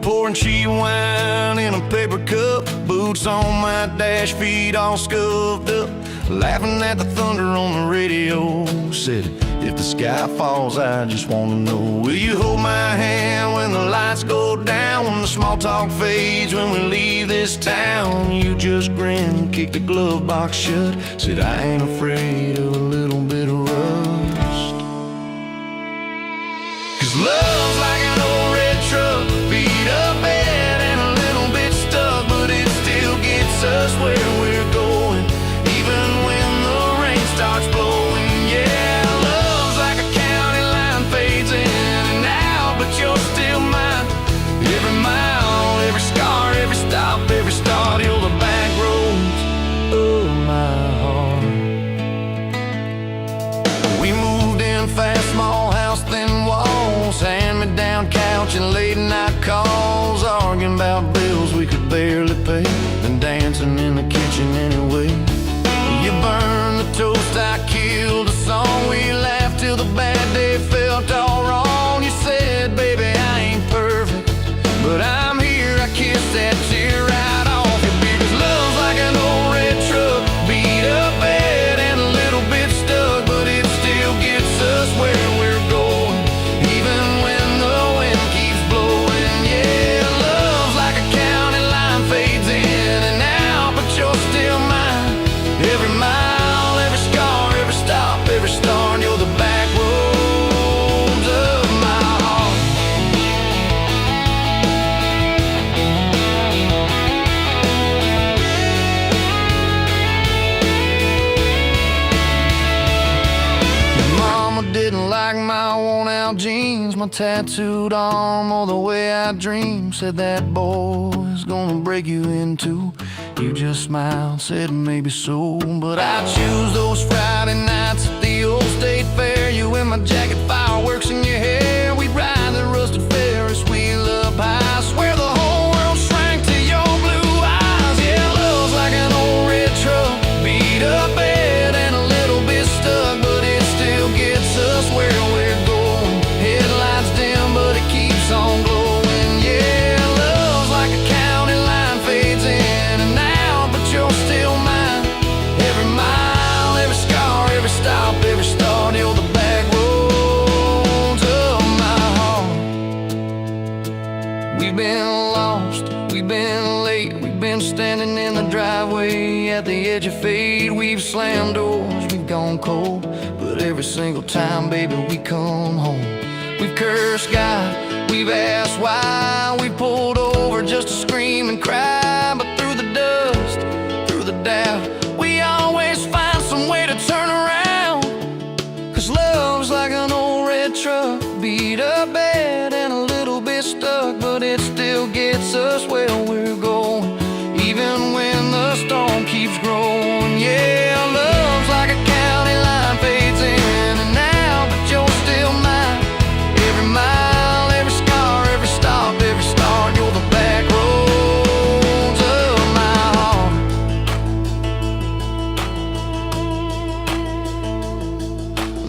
pouring cheap wine in a paper cup, boots on my dash, feet all scuffed up, laughing at the thunder on the radio. Said, if the sky falls, I just wanna know, will you hold my hand when the lights go down, when the small talk fades, when we leave this town? You just grin, kick the glove box shut, said, I ain't afraid of a little bit of rust. 'Cause love's like an old red truck, beat up bad and a little bit stuck, but it still gets us where we're going, even when the rain starts blowing. Yeah, love's like a county line, fades in and out, but you're still mine. Every mile, every scar, every stop, every start, you're the back roads of my heart. We moved in fast, small house, thin walls, hand-me-down couch and late-night calls, arguing about bills we could barely pay, and dancing in the kitchen anyway. You burned the toast, I killed the song, we laughed till the bad day felt all wrong. You said, baby, I ain't perfect, but I'm here, I kissed that tear right off your beard. 'Cause love's like an old red truck, beat up bad and a little bit stuck, but it still gets us where we're going, even when the wind keeps blowing. Yeah, love's like a county line, fades in and out, but you're still mine. Every mile, every scar, every stop, every start, you're the back roads of my heart. Your mama didn't like my worn-out jeans, my tattooed arm, or the way I dream. Said that boy's gonna break you in two. You just smiled, said maybe so, but I choose those Friday nights at the old state fair. You in my jacket, fireworks in your hair, we'd ride the rusted Ferris wheel up high. Swear the whole world shrank to your blue eyes. Yeah, love's like an old red truck, beat up bad and a little bit stuck, but it still gets us where we're going. Headlights dim, but it keeps on glowing. Yeah, love's like a county line, fades in and out, but you're still mine. Every mile, every scar, every stop, every start, you're the back roads of my heart. We've been lost, we've been late, we've been standing in the driveway at the edge of fate. We've slammed doors, we've gone cold, but every single time, baby, we come home. We've cursed God, we've asked why, we pulled over just to scream and cry, but through the dust, through the doubt, we always find some way to turn around. 'Cause love's like an old red truck, beat up bad and a little bit stuck, but it still gets us where we're going, even when the storm keeps growing. Yeah, love's like a county line, fades in and out, but you're still mine. Every mile, every scar, every stop, every start, you're the back roads of my heart.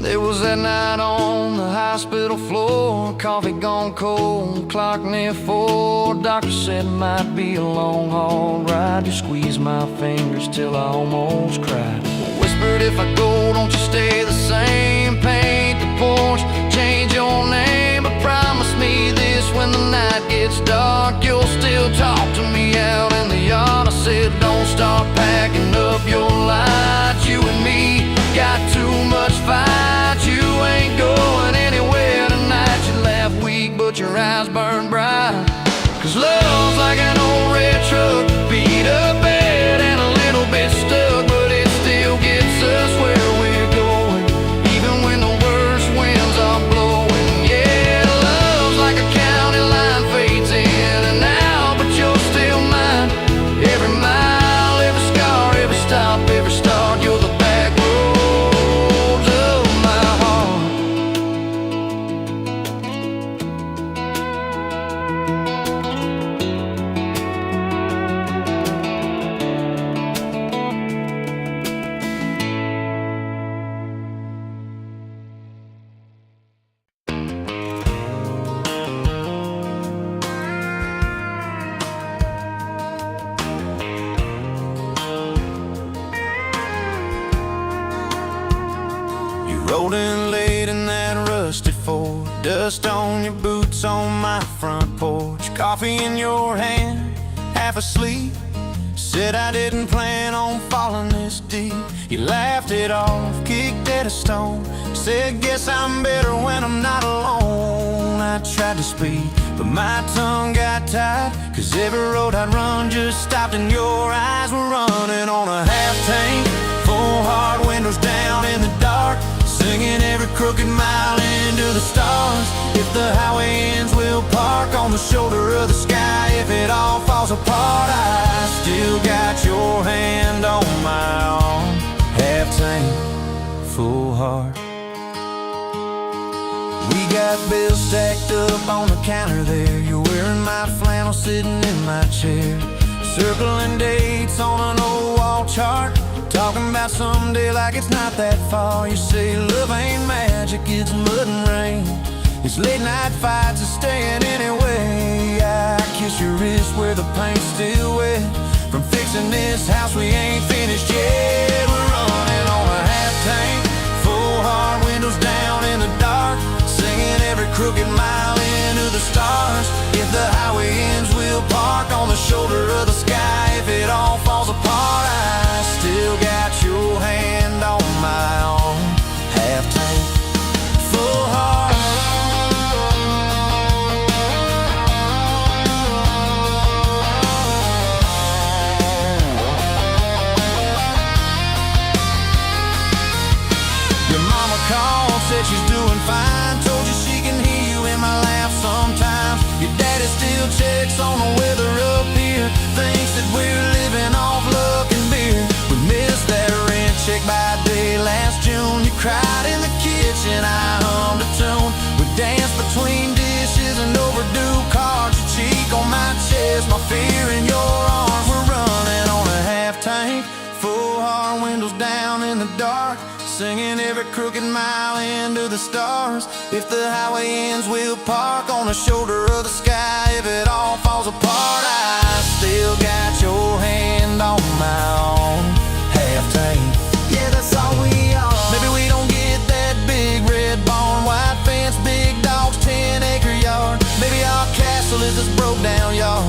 There was that night on the hospital floor, coffee gone cold, clock near 4. Doctor said it might be a long haul ride. You squeezed my fingers till I almost cried. Whispered, if I go, don't you stay the same. Paint the porch, change your name, but promise me this, when the night gets dark, you'll still talk to me out in the yard. I said, don't start packing up your lights. You and me got too much fight. You ain't going anywhere tonight. You laugh weak, but your eyes burn bright. 'Cause love's like an old red truck, beat up bad and a little bit stuck, but it still gets us where we're going, even when the worst winds are blowing. Yeah, love's like a county line, fades in and out, but you're still mine. Every mile, every scar, every stop, every start, you're the back roads of my heart. Rolling late in that rusted Ford, dust on your boots on my front porch. Coffee in your hand, half asleep. Said I didn't plan on falling this deep. You laughed it off, kicked at a stone. Said guess I'm better when I'm not alone. I tried to speak, but my tongue got tied, 'cause every road I'd run just stopped and your eyes were running on a half tank. Full hard windows down in the dark, singing every crooked mile into the stars. If the highway ends, we'll park on the shoulder of the sky. If it all falls apart, I still got your hand on my arm. Half tank, full heart. We got bills stacked up on the counter there. You're wearing my flannel, sitting in my chair, circling dates on an old wall chart, talking about someday like it's not that far. You say love ain't magic, it's mud and rain. It's late night fights and staying anyway. I kiss your wrist where the paint's still wet from fixing this house we ain't finished yet. We're running on a half tank, full hard windows down in the dark, singing every crooked mile into the stars. If the highway ends, we'll park on the shoulder of the sky. If it all falls apart, I still got your hand on my arm. Half tank, full heart. Your mama called, said she's doing fine, told you she can hear you in my laugh sometimes. Your daddy still checks on the weather up here, thinks that we're living off luck and beer. We missed that rent check by day last June. You cried in the kitchen, I hummed a tune. We danced between dishes and overdue cards. Your cheek on my chest, my fear in your arms. We're running on a half tank, full hard windows down in the dark, singing every crooked mile into the stars. If the highway ends, we'll park on the shoulder of the sky. If it all falls apart, I still got your hand on my arm. Half tank, yeah, that's all we are. Maybe we don't get that big red barn, white fence, big dogs, 10-acre yard. Maybe our castle is this broke down yard,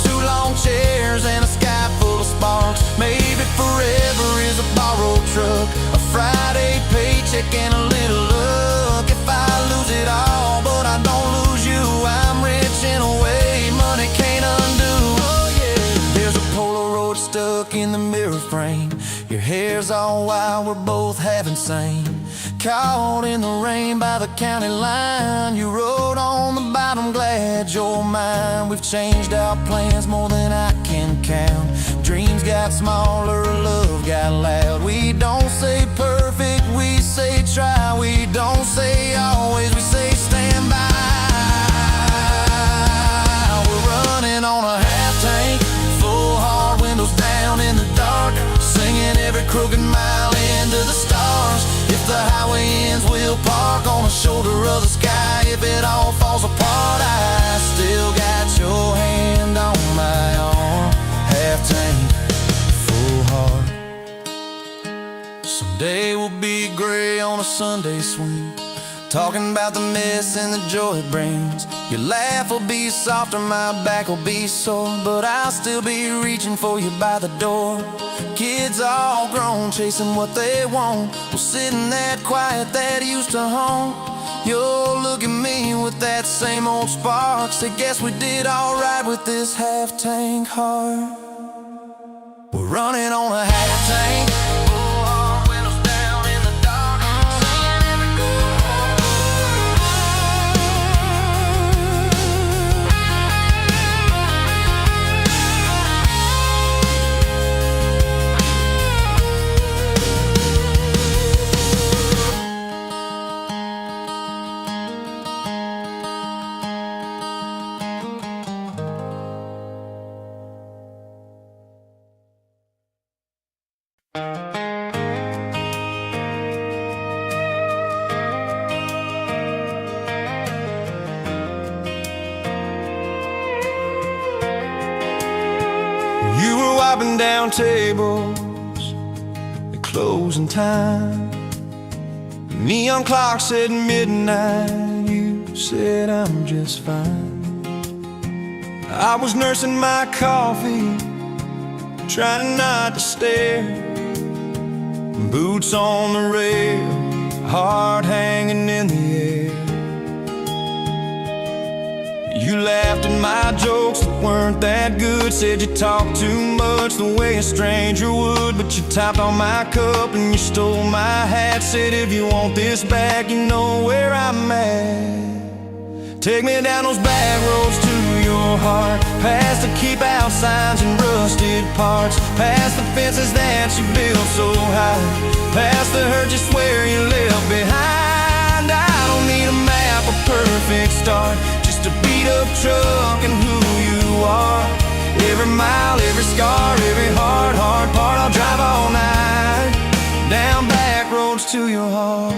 2 long chairs and a sky full of sparks. Maybe forever is a borrowed truck, a Friday paycheck and a little luck. If I lose it all, but I don't lose you, I'm rich in a way money can't undo. Oh yeah. There's a Polaroid stuck in the mirror frame. Your hair's all wild, we're both half insane. Caught in the rain by the county line. You wrote on the bottom, glad you're mine. We've changed our plans more than I can count. Dreams got smaller, love got loud. We don't say perfect, we say try. We don't say always, we say stand by. We're running on a half tank, full hard windows down in the dark, singing every crooked mile into the stars. If the highway ends, we'll park on the shoulder of the sky. If it all falls apart, I still got your hand on my arm. Half tank, full heart. Someday we'll be gray on a Sunday swing, talking about the mess and the joy it brings. Your laugh will be softer, my back will be sore, but I'll still be reaching for you by the door. Kids all grown, chasing what they want, we'll sit in that quiet that used to haunt. You'll look at me with that same old spark, say guess we did alright with this half tank heart. We're running on a half tank, full hard windows down in the dark, singing every You were wiping down tables at closing time, Neon clock said midnight, you said I'm just fine. I was nursing my coffee, trying not to stare. Boots on the rail, heart hanging in the air. You laughed at my jokes that weren't that good. Said you talked too much the way a stranger would. But you tapped on my cup and you stole my hat. Said if you want this back, you know where I'm at. Take me down those back roads to your heart, past the keep out signs and rusted parts, past the fences that you built so high, past the hurt you swear you left behind. I don't need a map, a perfect start, just a beat up truck and who you are. Every mile, every scar, every hard part, I'll drive all night down back roads to your heart.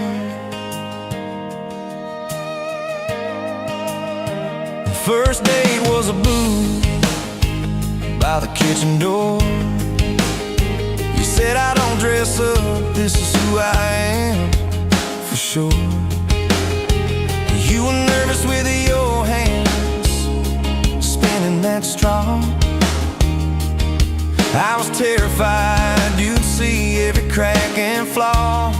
First date was a booth by the kitchen door. You said I don't dress up, this is who I am, for sure. You were nervous with your hands spinning that straw. I was terrified you'd see every crack and flaw.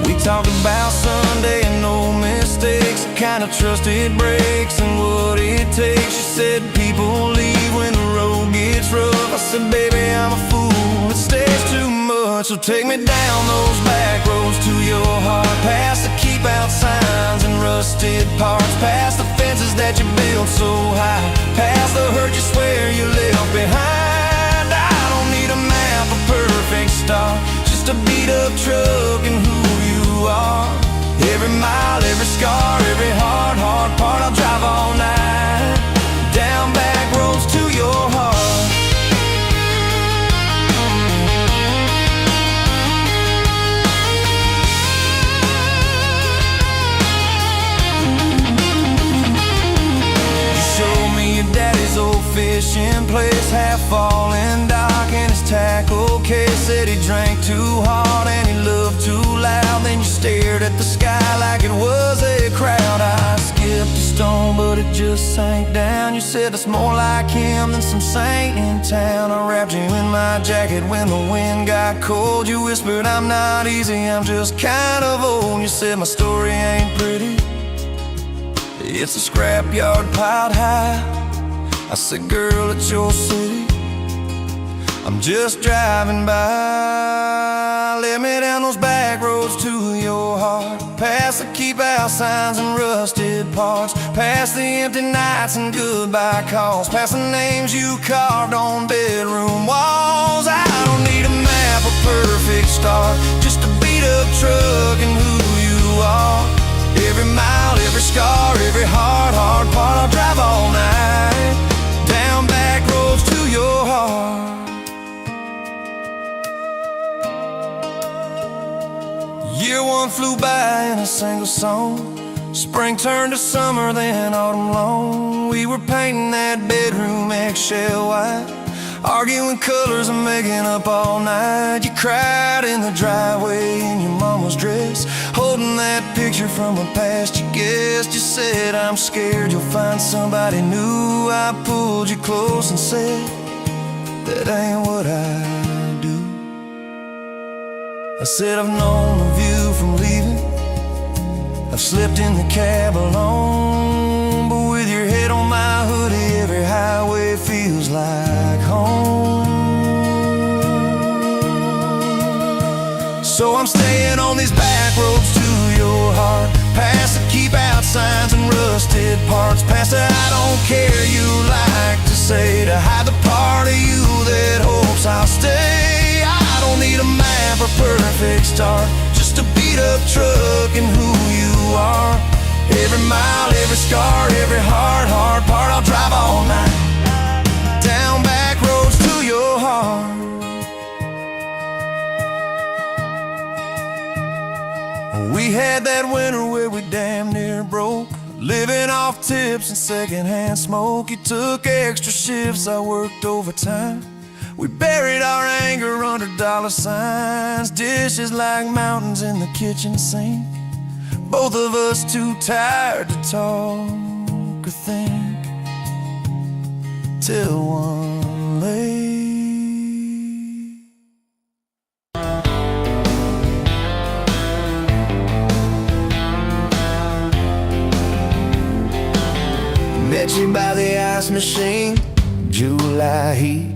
We talked about Sunday and no mistakes, the kind of trust it breaks and what it takes. You said people leave when the road gets rough. I said baby I'm a fool, it stays too much. So take me down those back roads to your heart, past the keep out signs and rusted parts, past the fences that you built so high, past the hurt you swear you left behind. I don't need a map, a perfect start, just a beat up truck and who you are. Every mile, every scar, every hard part, I'll drive all night down back roads to your heart. You showed me your daddy's old fishing place, half fallen dock and his tackle case. Said he drank too hard and he loved too loud. Then you stared at the sky like it was a crowd. I skipped a stone but it just sank down. You said it's more like him than some saint in town. I wrapped you in my jacket when the wind got cold. You whispered I'm not easy, I'm just kind of old. You said my story ain't pretty, it's a scrapyard piled high. I said girl, it's your city, I'm just driving by. Let me down those back roads to your heart, past the keep out signs and rusted parts, past the empty nights and goodbye calls, past the names you carved on bedroom walls. I don't need a map, a perfect start, just a beat up truck and who you are. Every mile, every scar, every hard part, I'll drive all night down back roads to your heart. Year one flew by in a single song. Spring turned to summer, then autumn long. We were painting that bedroom eggshell white, arguing colors and making up all night. You cried in the driveway in your mama's dress, holding that picture from a past you guessed. You said I'm scared you'll find somebody new. I pulled you close and said that ain't what I do. I said I've known the view from leaving, I've slept in the cab alone, but with your head on my hoodie, every highway feels like home. So I'm staying on these back roads to your heart, past the keep out signs and rusted parts, past the I don't care you like to say, to hide the part of you that hopes I'll stay. I don't need a map or perfect start, just a beat up truck and who you are. Every mile, every scar, every hard part, I'll drive all night down back roads to your heart. We had that winter where we damn near broke, living off tips and secondhand smoke. You took extra shifts, I worked overtime. We buried our anger under dollar signs, dishes like mountains in the kitchen sink. Both of us too tired to talk or think, till one late. Met you by the ice machine, July heat,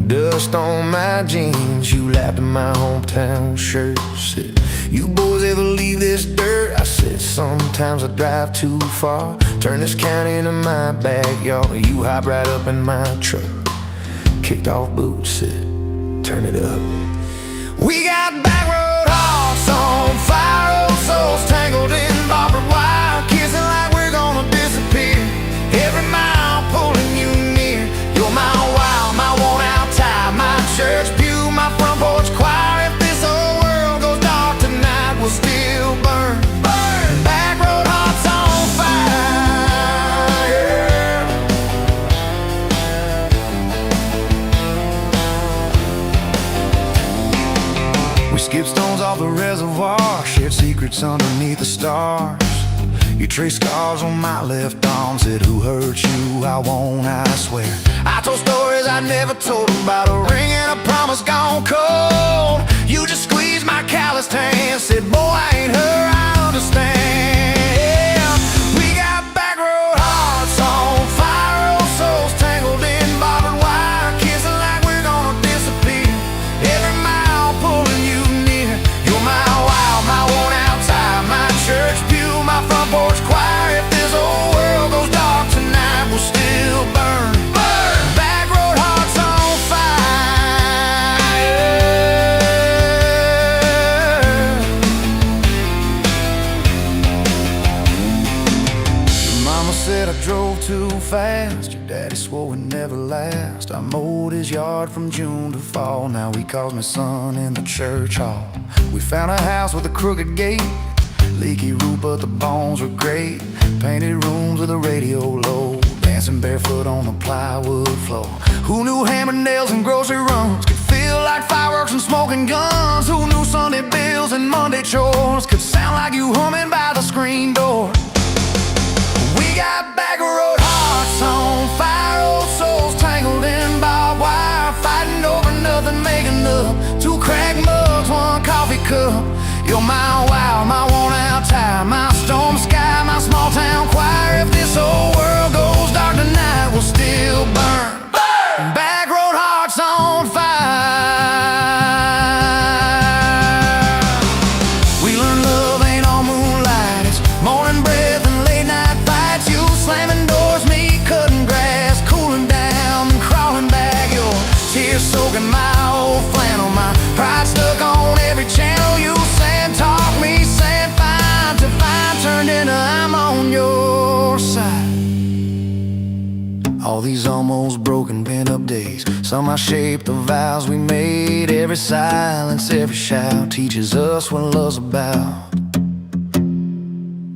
dust on my jeans. You lapped in my hometown shirt. Said, you boys ever leave this dirt? I said, sometimes I drive too far. Turn this county into my backyard. You hop right up in my truck, kicked off boots, said, turn it up. We got back road hearts on fire, old souls tangled in barbed wire, kissing like we're gonna disappear. Every mile pulling you near. You're my wild, my worn out tie, my church pew, my front porch choir. If this whole world goes dark tonight, we'll still burn. Burn. Back road hearts on fire. We skipped stones off the reservoir, shared secrets underneath the stars. You traced scars on my left arm, said, who hurt you? I won't, I swear. I told stories I never told about a ring and a promise gone cold. You just squeezed my calloused hand, said, boy, I ain't her, I understand. We got back road hearts on fire, old souls tangled in barbed wire, kissing like we're gonna disappear. Every mile pulling you near. You're my wild, my worn out tie, my church pew, my front porch choir. If this whole world goes dark tonight, we'll still burn. Burn. Back road hearts on fire. Your mama said I drove too fast. Your daddy swore we'd never last. I mowed his yard from June to fall. Now he calls me son in the church hall. We found a house with a crooked gate, leaky roof, but the bones were great. Painted rooms with a radio low, dancing barefoot on the plywood floor. Who knew hammer nails and grocery runs could feel like fireworks and smoking guns? Who knew Sunday bills and Monday chores could sound like you humming by the screen door? We got back road hearts on fire, old souls tangled in barbed wire, fighting over nothing, making up two cracked mugs, one coffee cup. You're my wild, my worn out tie, my storm sky, my small town choir. If this whole world goes dark tonight, we'll still burn. Burn. Back road hearts on fire. We learned love ain't all moonlight, it's morning breath and late night fights. You slamming doors, me cutting grass, cooling down and crawling back. Your tears soaking my old flannel, my pride stuck on every channel. You talk me, saying fine to fine, turned into I'm on your side. All these almost broken pent-up days, somehow shaped the vows we made. Every silence, every shout teaches us what love's about.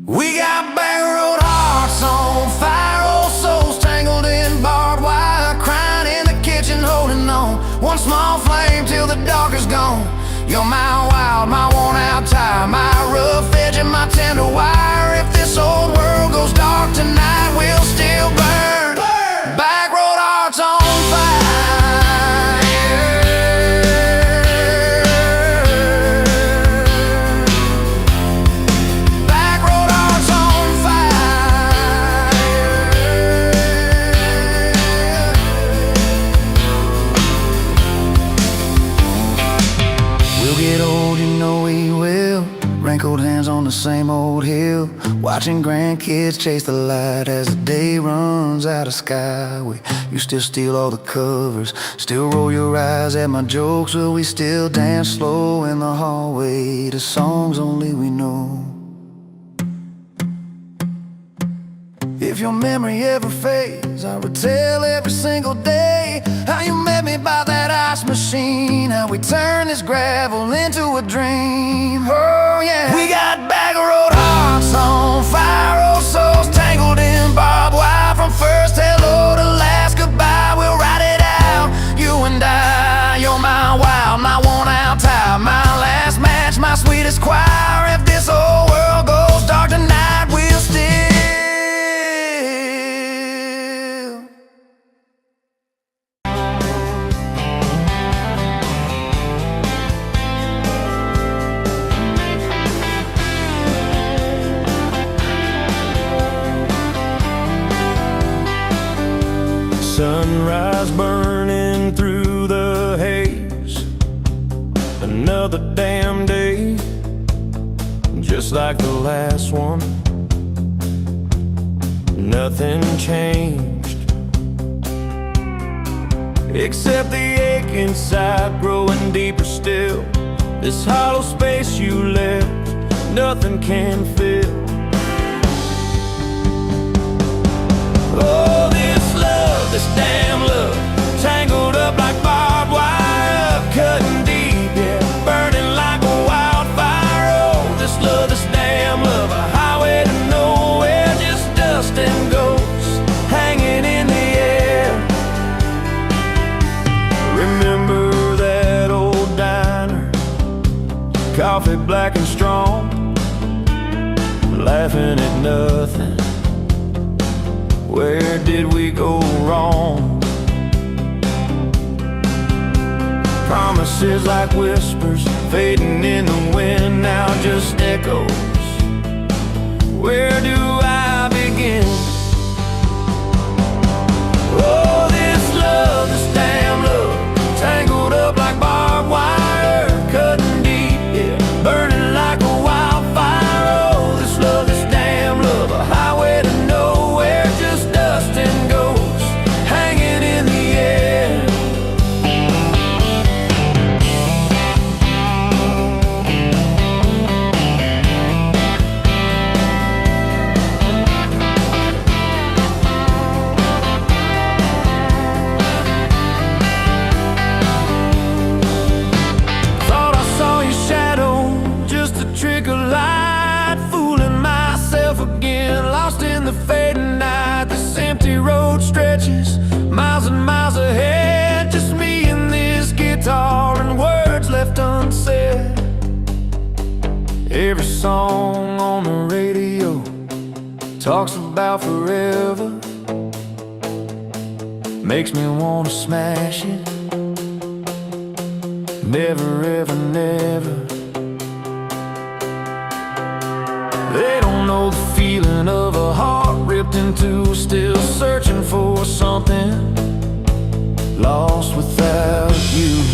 We got back road hearts on fire, old souls tangled in barbed wire, crying in the kitchen, holding on one small flame till the dark is gone. You're my wild, my worn out tie, my rough edge and my tender wire. If this old world goes dark tonight, we'll still burn. Burn. Back road hearts on fire. Back road hearts on fire. We'll get old, you know we will. Wrinkled hands on the same old hill, watching grandkids chase the light as the day runs out of sky. You still steal all the covers, still roll your eyes at my jokes. Will we still dance slow in the hallway to songs only we know? If your memory ever fades, I retell every single day how you met me by that ice machine, how we turned this gravel into a dream. Oh yeah, we got back road hearts on fire, old souls tangled in barbed wire. From first hello to last goodbye, we'll ride it out, you and Sunrise burning through the haze. Another damn day, just like the last one. Nothing changed, except the ache inside growing deeper still. This hollow space you left, nothing can fill. Oh, this love, this damn love, tangled up like barbed wire, cutting deep, yeah, burning like a wildfire. Oh, this love, this damn love, a highway to nowhere, just dust and ghosts hanging in the air. Remember that old diner, coffee black and strong, laughing at nothing. Where did we go wrong? Promises like whispers fading in the wind, now just echoes. Where do I begin? Oh, this love, this damn love, tangled up like barbed wire, cutting deep, yeah, burning like a wildfire. Oh, this love, this damn love, a highway to nowhere, just dust and ghosts hanging in the air. Thought I saw your shadow, just a trick of light, fooling myself again, lost in the fading night. This empty road stretches miles and miles ahead, just me and this guitar and words left unsaid. Every song on the radio talks about forever, makes me wanna smash it. Never ever never. They don't know the feeling of a heart ripped in two, still searching for something, lost without you.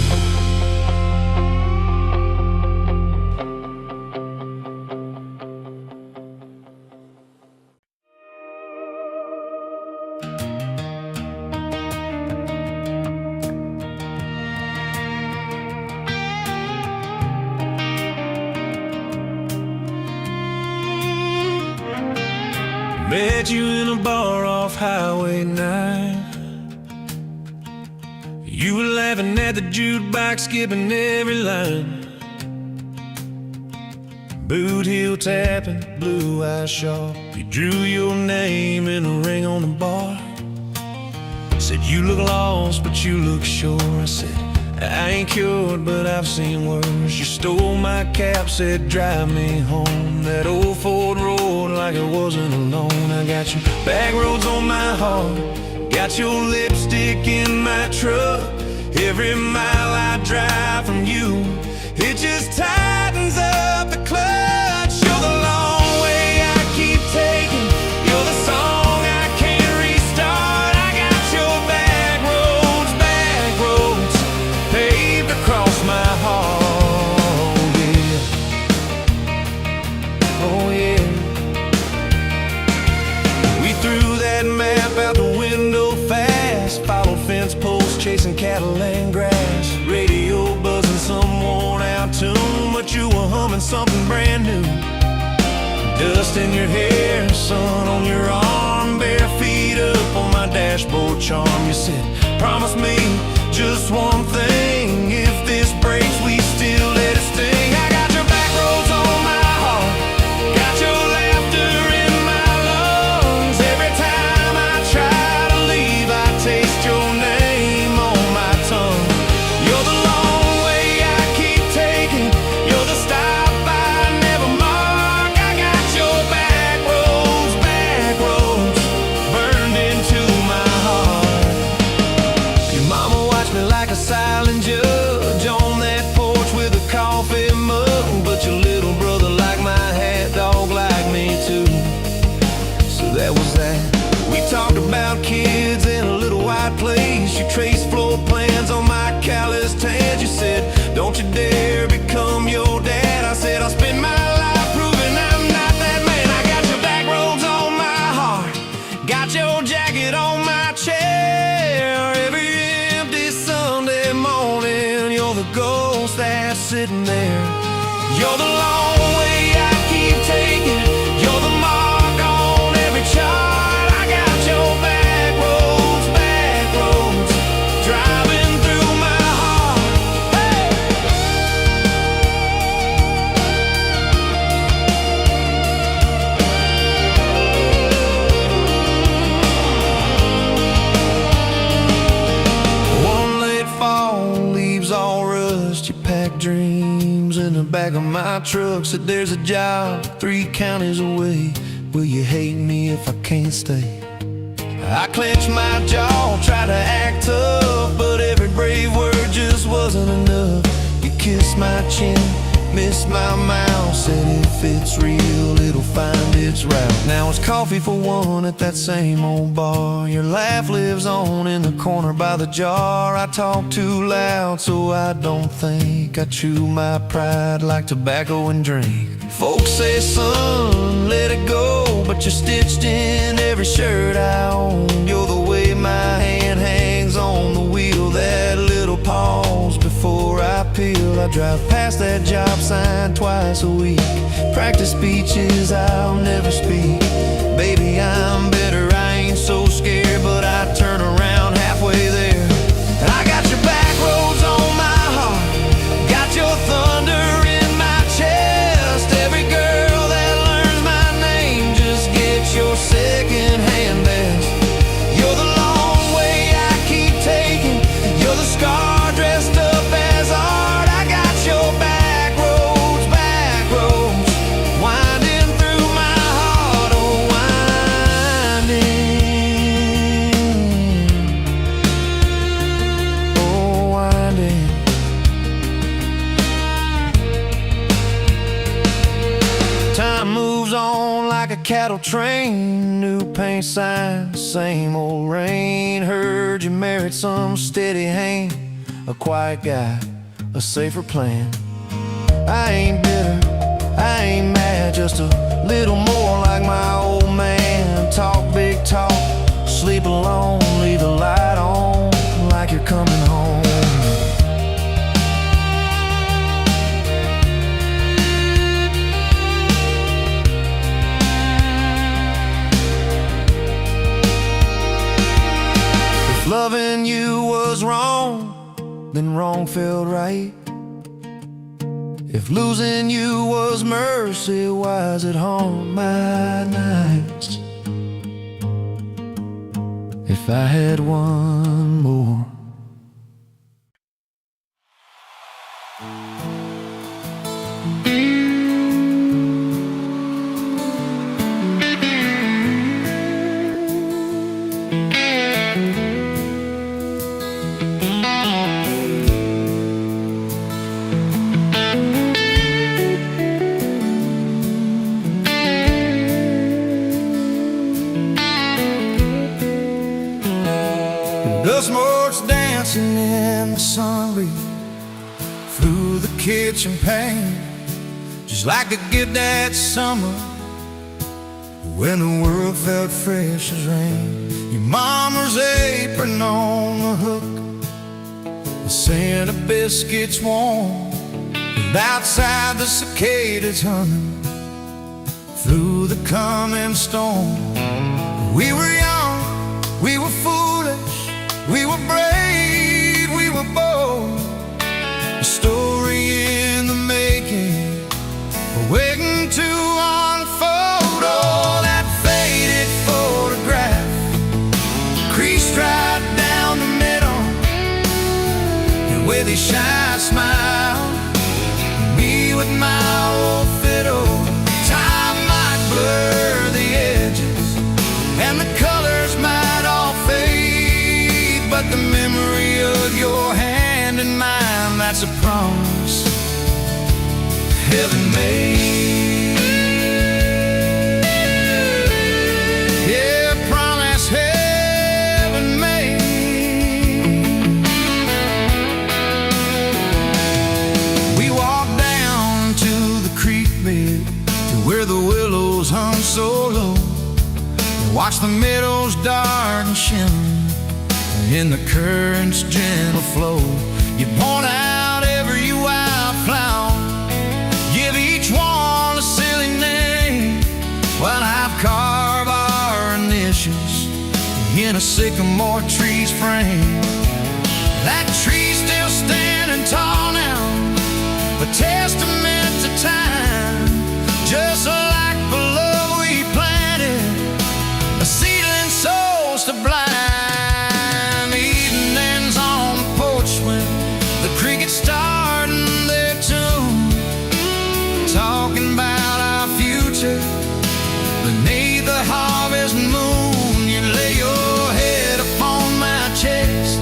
Met you in a bar off Highway 9. You were laughing at the jukebox, skipping every line. Boot heel tapping, blue eyes sharp. You drew your name in a ring on the bar. Said you look lost, but you look sure. I said, I ain't cured, but I've seen worse. You stole my cap, said drive me home. That old Ford road like it wasn't alone. I got your back roads on my heart, got your lipstick in my truck. Every mile I drive from you, it just tightens up the clutch. You're the long way I keep taking, you're the song I can't restart. I got your back roads paved across my heart, yeah. Oh yeah. We threw that map out the window fast, followed fence posts, chasing cattle and grass. Radio buzzing some worn out tune, but you were humming something brand new. Dust in your hair, sun on your arm, bare feet up on my dashboard charm. You said, promise me just one thing, if this breaks we still let it sting. I got your back roads on my heart, got your laughter in my lungs. Every time I try to leave, I taste your name on my tongue. You're the long way I keep taking, you're the stop I never mark. I got your back roads burned into my heart. Your mama watched me like a silent judge on that porch with a sitting there. You're the long way I keep taking. You're the mark on every chart. I got your back roads, driving through my heart. Hey! One late fall, leaves all rust. You pack dreams in the back of my truck. Said there's a job 3 counties away. Will you hate me if I can't stay? I clench my jaw, try to act tough, but every brave word just wasn't enough. You kissed my chin, missed my mouth, said if it's real, it'll find its route. Now it's coffee for one at that same old bar. Your laugh lives on in the corner by the jar. I talk too loud, so I don't think. I chew my pride like tobacco and drink. Folks say, son, let it go, but you're stitched in every shirt I own. You're the way my hand hangs on the wheel, that little pause before I peel. I drive past that job sign twice a week. Practice speeches I'll never speak. Baby, I'm better, I ain't so scared, but I turn around halfway there. And I got your back roads on my heart, got your thunder in my chest. Every girl that learns my name just gets your second-hand best. You're the long way I keep taking. You're the scar dressed up as art. I got your back roads, winding through my heart, oh winding. Time moves on like a cattle train. New paint sign, same old rain. Heard you married some steady hand, a quiet guy, a safer plan. I ain't bitter, I ain't mad, just a little more like my old man. Talk big talk, sleep alone, leave the light on like you're coming home. If loving you was wrong, then wrong felt right. If losing you was mercy, why is it haunt my nights? If I had one more. Dust motes dancing in the sun breeze through the kitchen pane, just like a gift that summer when the world felt fresh as rain. Your mama's apron on the hook, the scent of biscuits warm, and outside the cicadas humming through the coming storm. We were young, we were foolish, we were brave, we were bold. A story in the making, waiting to unfold. Oh, that faded photograph, creased right down the middle, and with a shy smile, me with my old fiddle. Time might blur the edges, and the colors might all fade, but the memory of your hand in mine, that's a promise heaven made. Yeah, promise heaven made. We walked down to the creek bed, to where the willows hung so low, and watched the meadows dark and shimmer in the current's gentle flow. You point out every wildflower in a sycamore tree's frame. That tree's still standing tall now, a testament to time. Just like below we planted a seedling souls to blind. Evenings on the porch when the crickets starting their tune, talking about our future beneath the harvest moon. You lay your head upon my chest,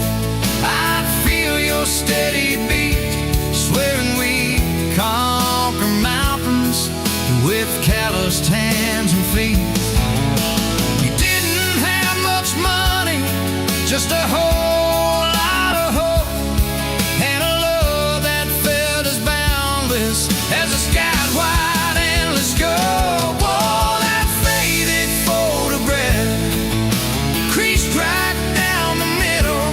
I'd feel your steady beat, swearing we conquer mountains with calloused hands and feet. You didn't have much money, just a whole lot of hope, and a love that felt as boundless as the sky's wide endless scope. Oh, that faded photograph creased right down the middle,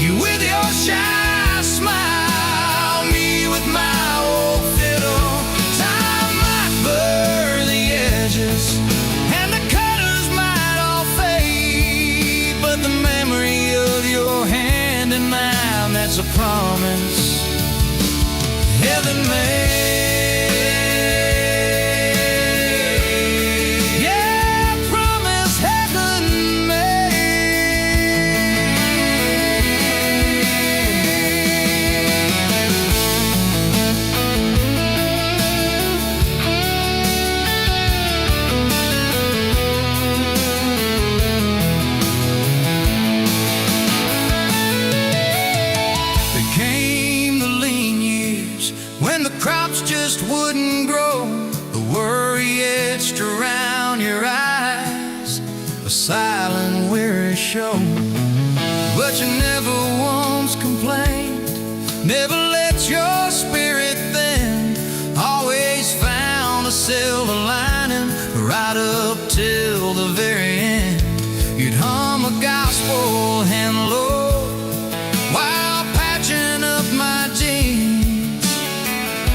you with your shy smile, me with my old fiddle. Time might blur the edges and the colors might all fade, but the memory of your hand in mine, that's a promise heaven made. Yeah, promise heaven made. There came the lean years when the crops just wouldn't grow, the worry etched around your eyes, a silent weary show. But you never once complained, never let your spirit thin, always found a silver lining right up till the very end. You'd hum a gospel hand low while patching up my jeans,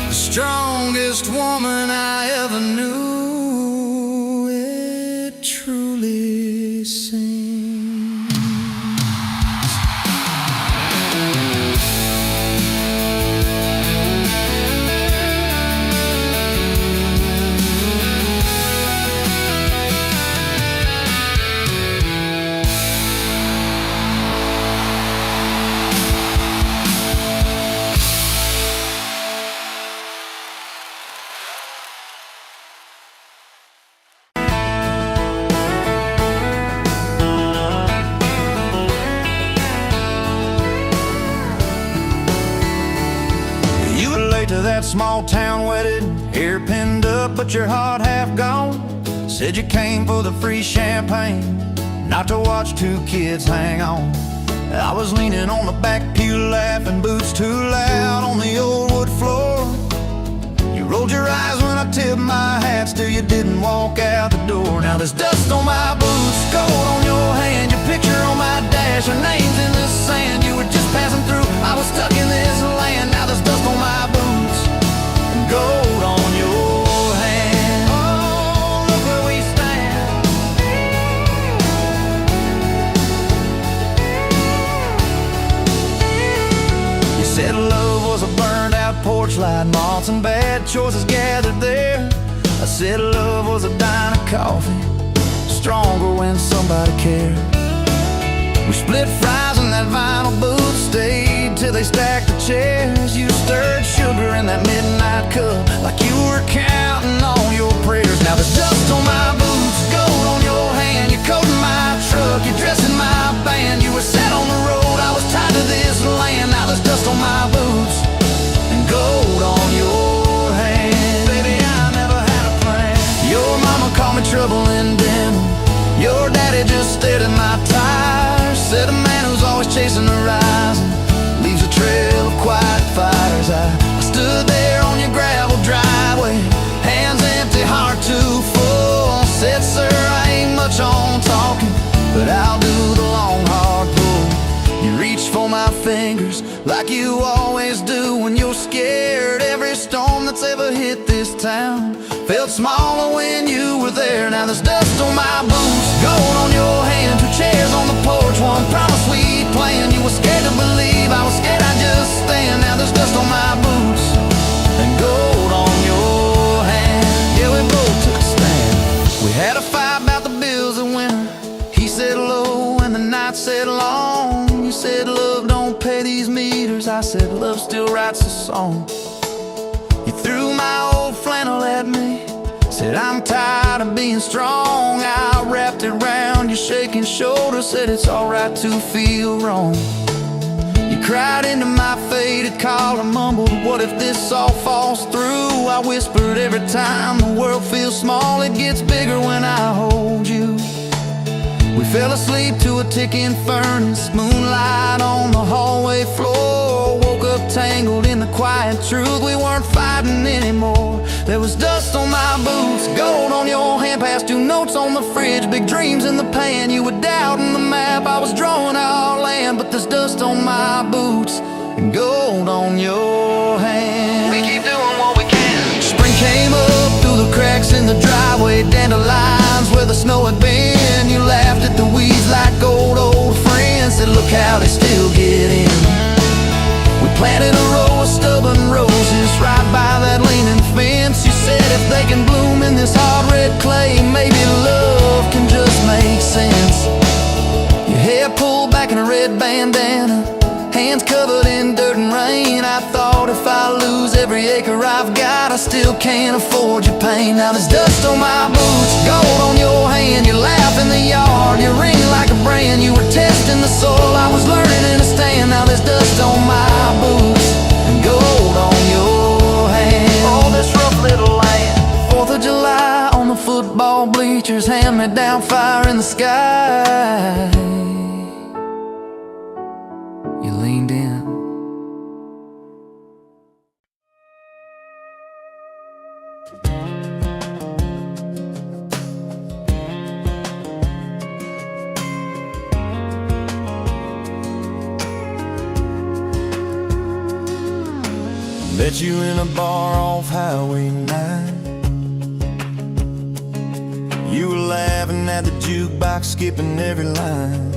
the strongest woman I ever knew, it truly seems. You were late to that small town wedding, hair pinned up but your heart half gone. Said you came for the free champagne, not to watch two kids hang on. I was leaning on the back pew laughing, boots too loud on the old wood floor. You rolled your eyes when I tipped my hat, still you didn't walk out the door. Now there's dust on my boots, gold on your hand, your picture on my dash, your name's in the sand. You were just passing through, I was stuck in this land. Now there's dust on my boots and gold on your hand. Oh, look where we stand. You said love was a burned out porch light, moths and bad choices gathered there. I said love was a dime of coffee, stronger when somebody cared. We split fries in that vinyl booth, stayed till they stacked the chairs. You stirred sugar in that midnight cup like you were counting on your prayers. Now there's dust on my boots, gold on your hand, you're coating my truck, you're dressing my band. You were set on the road, I was tied to this land. Now there's dust on my boots and gold on your hand. Baby, I never had a plan. Your mama called me trouble in denim, your daddy just stared at my tires. Said a man who's always chasing the horizon leaves a trail of quiet fires. I stood there on your gravel driveway, hands empty, heart too full. Said, sir, I ain't much on talking, but I'll do the long hard pull. You reached for my fingers like you always do when you're scared. Every storm that's ever hit this town Felt smaller when you were there. Now there's dust on my boots, gold on your hand, 2 chairs on the porch, one promise we'd planned. You were scared to believe, I was scared I'd just stand. Now there's dust on my boots and gold on your hand. Yeah, we both took a stand. We had a fight about the bills of winter. He said low and the night said long. You said love don't pay these meters. I said love still writes a song. You threw my old flannel at me, said I'm tired of being strong. I wrapped it round your shaking shoulder, said it's alright to feel wrong. You cried into my faded collar, mumbled, what if this all falls through? I whispered, every time the world feels small, it gets bigger when I hold you. We fell asleep to a ticking furnace, moonlight on the hallway floor. Woke up tangled in the quiet truth, we weren't fighting anymore. There was dust on my boots, gold on your hand, past 2 notes on the fridge, big dreams in the pan. You were doubting the map, I was drawing our land. But there's dust on my boots and gold on your hand. We keep doing what we can. Spring came up through the cracks in the driveway, dandelions where the snow had been. You laughed at the weeds like old friends, said look how they still get in. We planted a row of stubborn roses right by that leaning fence. You said if they can bloom in this hard red clay, maybe love can just make sense. Your hair pulled back in a red bandana, hands covered in dirt and rain. I thought if I lose every acre I've got, I still can't afford your pain. Now there's dust on my boots, gold on your hand. You laugh in the yard, you ring like a brand. You were testing the soil, I was learning in a stand. Now there's dust on my boots and gold on your hand. Oh, this rough little land. 4th of July on the football bleachers, hand-me-down fire in the sky. You leaned in. Met you in a bar off Highway 9. You were laughing at the jukebox, skipping every line.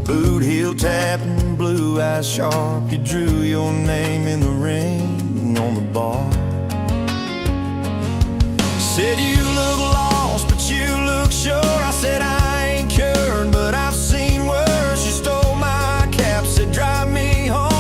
Boot heel tapping, blue eyes sharp. You drew your name in the ring on the bar. Said you look lost, but you look sure. I said I ain't cured, but I've seen worse. You stole my cap, said drive me home.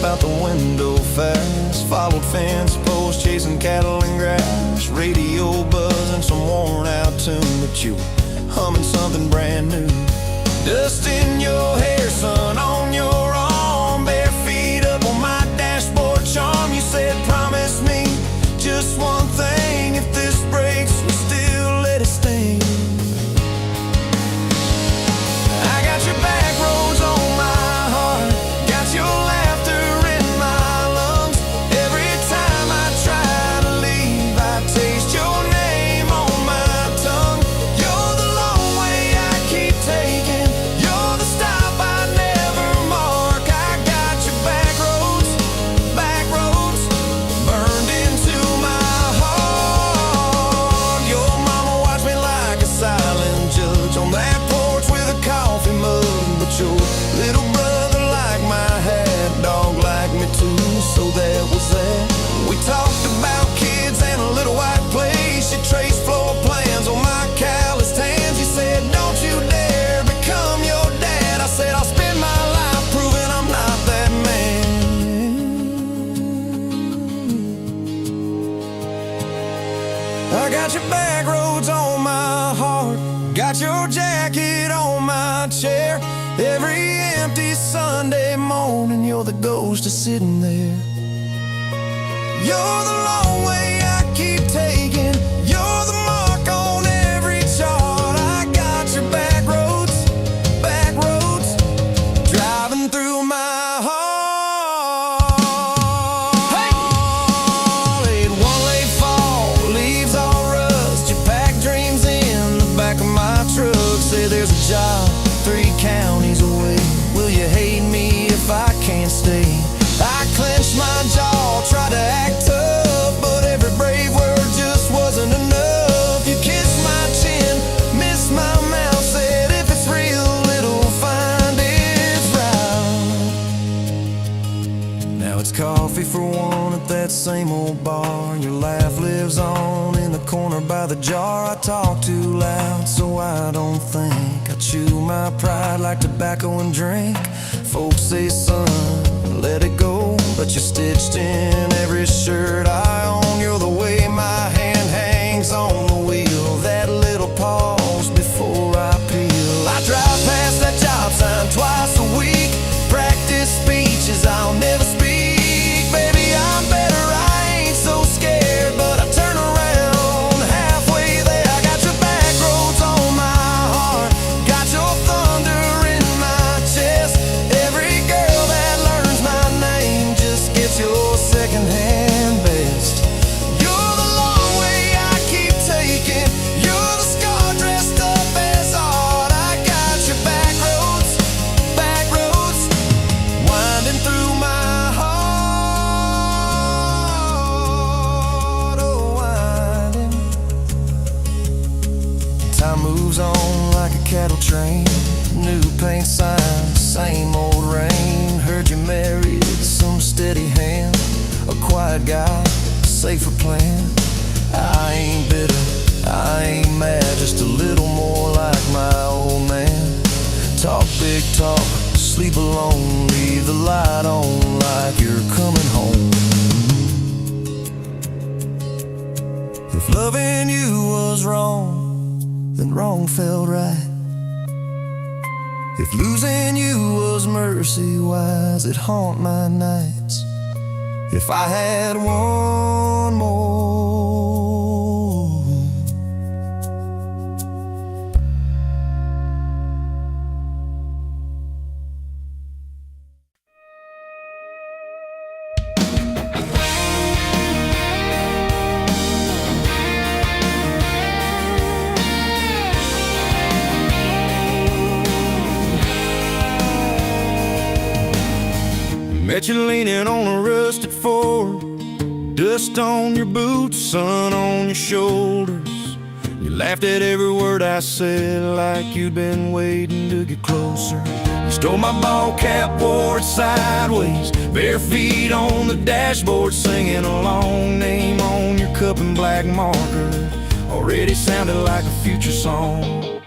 Out the window fast, followed fence posts, chasing cattle and grass, radio buzzing some worn out tune, but you were humming something brand new. Dust in your hair, sun on your arm, bare feet up on my dashboard charm. You said promise me just one thing, if this breaks we still let it sting. I got your back roads on my heart, got your got your back roads on my heart, got got your jacket on my chair. Every empty Sunday morning, you're the ghost of sitting there. You're the long way I keep taking. You're the mark on every chart. I got your back roads, driving through my heart. Hey! One late fall, leaves all rust. You pack dreams in the back of my truck. Say there's a job 3 counties away. Will you hate me if I can't stay? I clenched my jaw, tried to act tough, but every brave word just wasn't enough. You kissed my chin, missed my mouth, said if it's real, it'll find its route. Now it's coffee for one at that same old bar. Your laugh lives on in the corner by the jar. I talk too loud, so I don't think. I chew my pride like tobacco and drink. Folks say, son, let it go, but you're stitched in every shirt I own. You're the way my hand hangs on the wheel, that little pause before I peel. I drive past that job sign twice a week, practice speeches I'll never speak. Baby, I'm better, I ain't so scared, but I turn around halfway there. I got your back roads on my heart, got your thunder in my chest. Every girl that learns my name just gets your second-hand best. You're the long way I keep taking. You're the scar dressed up as art. I got your back roads, winding through my heart, oh, winding. Time moves on like a cattle train, new paint signs, same old rain. Heard you married some steady hand, a quiet guy, safer plan. I ain't bitter, I ain't mad, just a little more like my old man. Talk big talk, sleep alone, leave the light on like you're coming home. If loving you was wrong, then wrong felt right. If losing you was mercy, why's it haunt my nights? If I had one more. Met you leaning on a rusted Ford, dust on your boots, sun on your shoulders. You laughed at every word I said like you'd been waiting to get closer. You stole my ball cap, wore it sideways, bare feet on the dashboard, singing a long name on your cup in black marker. Already sounded like a future song.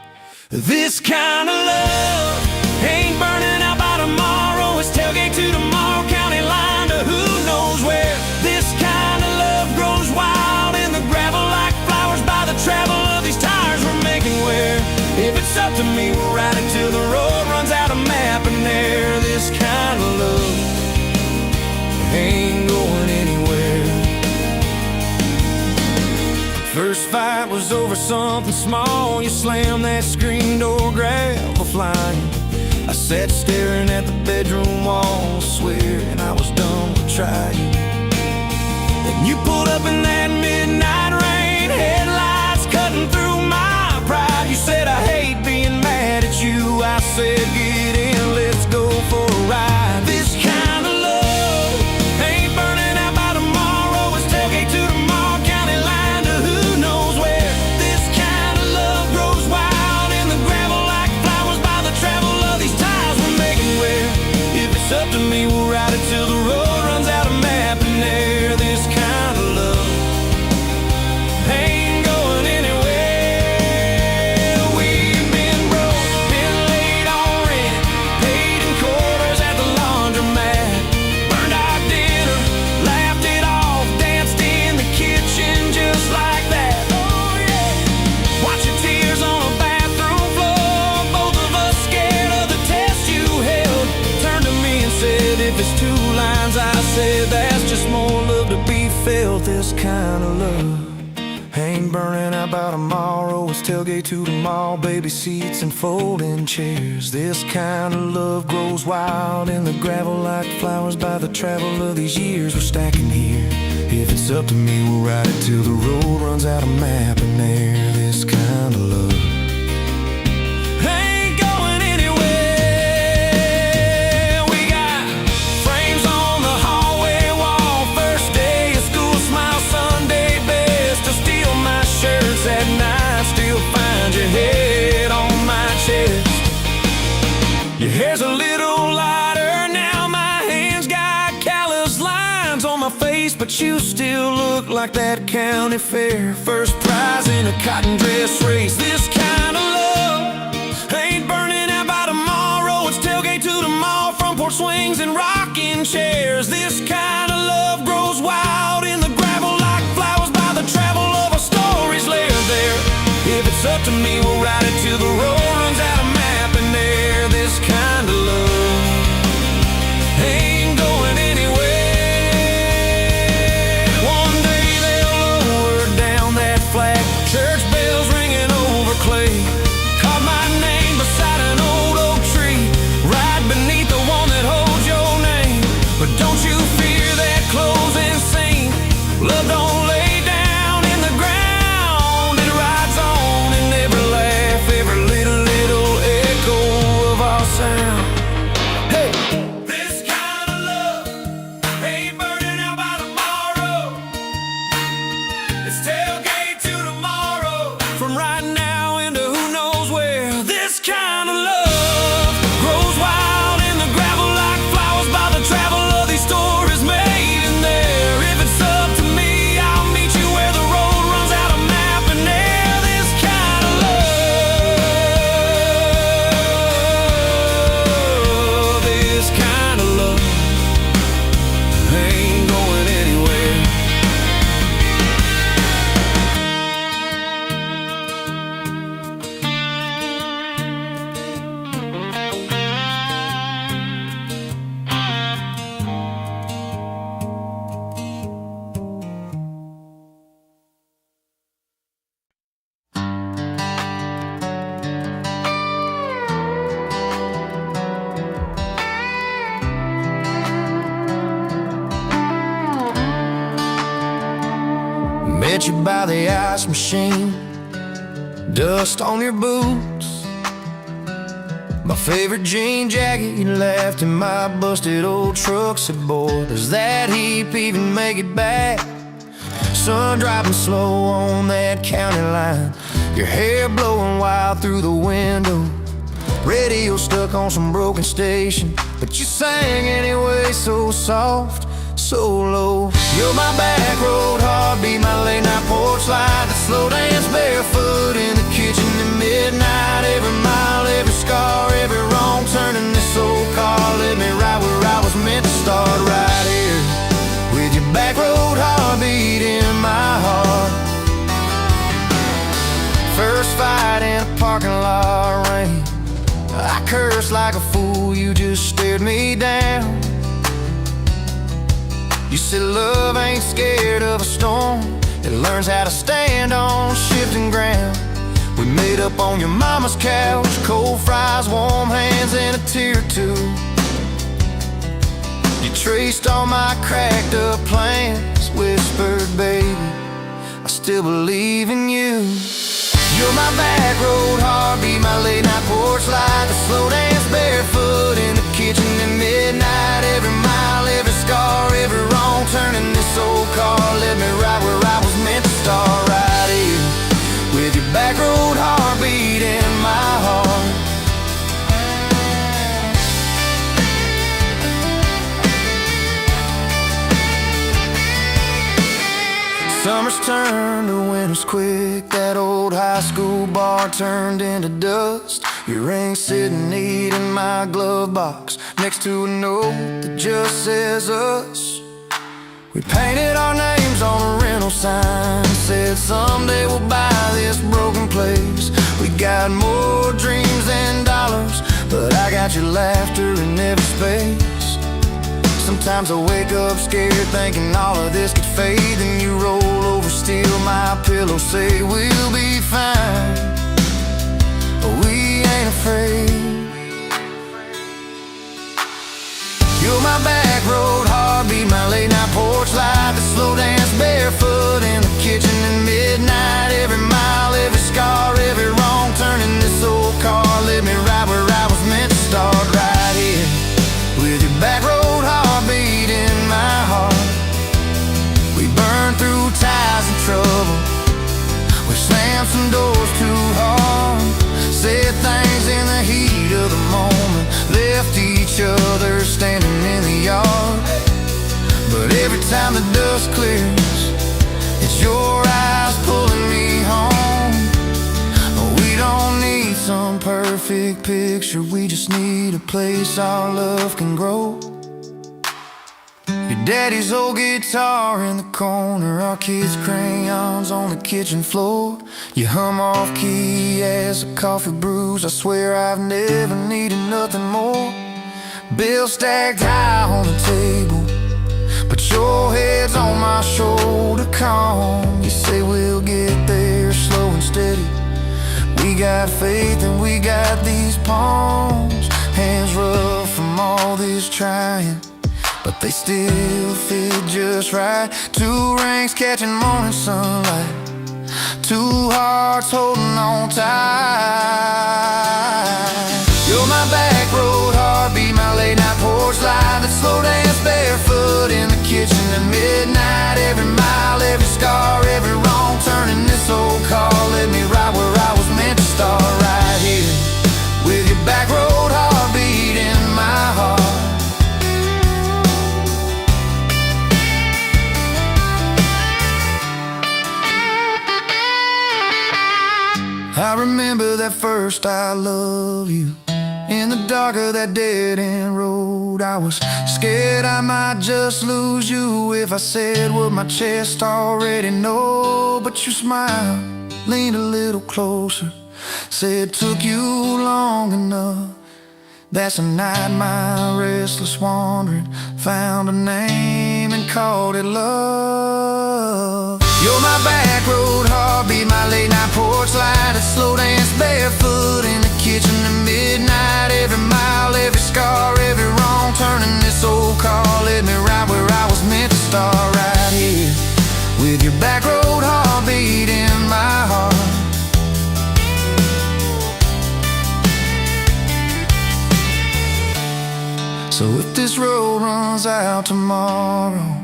This kind of love ain't burning out by tomorrow. It's tailgate to tomorrow, county line to who knows where. This kind of love grows wild in the gravel like flowers by the travel of these tires we're making wear. If it's up to me, we'll ride it till the road runs out of map and air. This kind of love ain't going anywhere. First fight was over something small. You slammed that screen door, gravel flying. I sat staring at the bedroom wall, swearing I was done with trying. Then you pulled up in that midnight rain, headlights cutting through my pride. You said, I hate being mad at you. I said, get in, let's go for a ride. This kind of love ain't burning out by tomorrow. It's tailgate to tomorrow, county line to who knows where. This kind of love grows wild in the gravel like flowers by the travel of these tires we're making wear. If it's up to me, we'll ride it till the road runs out of map and air. This kind of love this kind of love ain't burning out by tomorrow. It's tailgate to the mall, baby seats and folding chairs. This kind of love grows wild in the gravel like flowers by the travel of these years we're stacking here. If it's up to me, we'll ride it till the road runs out of map and air. This kind of love ain't going anywhere. We got frames on the hallway wall, first day of school, smile Sunday best. To steal my shirts at night, still find your head on my chest. Your hair's a little lighter now, my hands got callous lines on my face, but you still look like that county fair first prize in a cotton dress race. This kind of love ain't burning out by tomorrow. It's tailgate to the mall, front porch swings and rocking chairs. This kind of love grows wild in the gravel like flowers by the travel of our stories layered there. If it's up to me, we'll ride it till the road runs out of map and air. This kind of love ain't going anywhere. One day they'll lower down that flag, church bells ringing over clay. Carve my name beside an old oak tree, right beneath the one that holds your name. But don't you fear that closing scene. Love don't lay down in the ground, it rides on in every laugh, every little echo of our sound. Hey, this kind of love ain't burning out by tomorrow. It's tailgate to tomorrow, from right now into who knows where. This kind of love grows wild in the gravel like flowers by the travel of these stories made in there. If it's up to me, I'll meet you where the road runs out of map and air. This kind of love, this kind of love ain't going anywhere. Met you by the ice machine, dust on your boots, my favorite jean jacket you left in my busted old truck. Said, boy, does that heap even make it back? Sun dropping slow on that county line, your hair blowing wild through the window. Radio stuck on some broken station, but you sang anyway, so soft, so low. You're my back road heartbeat, my late night porch light, the slow dance barefoot in the kitchen at midnight. Every mile, every scar, every wrong turn in this old car led me right where I was meant to start, right here with your back road heartbeat in my heart. First fight in a parking lot rain, I cursed like a fool, you just stared me down. You said love ain't scared of a storm, it learns how to stand on shifting ground. We made up on your mama's couch, cold fries, warm hands, and a tear or two. You traced all my cracked up plans, whispered, baby, I still believe in you. You're my back road heartbeat, my late night porch light, the slow dance barefoot in the kitchen at midnight. Every mile, every scar, every wrong turn in this old car led me right where I was meant to start, right here with your back road heartbeat in my heart. Summers turned to winters quick, that old high school bar turned into dust. Your ring sitting neat in my glove box, next to a note that just says us. We painted our names on a rental sign, said someday we'll buy this broken place. We got more dreams than dollars, but I got your laughter in every space. Sometimes I wake up scared, thinking all of this could fade. Then you roll over, steal my pillow, say we'll be fine, but we ain't afraid. You're my back road heartbeat, my late night porch light, the slow dance barefoot in the kitchen at midnight. Every mile, every scar, every wrong turn in this old car led me right where I was meant to start, right here with your back road heartbeat in my heart. We burned through ties and trouble, we slammed some doors too hard, said things in the heat of the moment, left each other standing in the yard. But every time the dust clears, it's your eyes pulling me home. We don't need some perfect picture, we just need a place our love can grow. Your daddy's old guitar in the corner, our kids' crayons on the kitchen floor. You hum off key as the coffee brews, I swear I've never needed nothing more. Bills stacked high on the table, but your head's on my shoulder, calm. You say we'll get there slow and steady. We got faith and we got these palms, hands rough from all this trying, but they still fit just right. Two rings catching morning sunlight, two hearts holding on tight. You're my back road heartbeat, my late night porch light, that slow dance barefoot in the kitchen at midnight. Every mile, every scar, every wrong turn in this old car led me right where I was meant to start, right here with your back road heartbeat in my heart. I remember that first I love you in the dark of that dead-end road. I was scared I might just lose you if I said what my chest already know. But you smiled, leaned a little closer, said took you long enough. That's a night my restless wandering found a name and called it love. You're my back road heartbeat, my late night porch light, a slow dance barefoot in the kitchen at midnight. Every mile, every scar, every wrong turn in this old car led me right where I was meant to start, right here with your back road heartbeat in my heart. So if this road runs out tomorrow,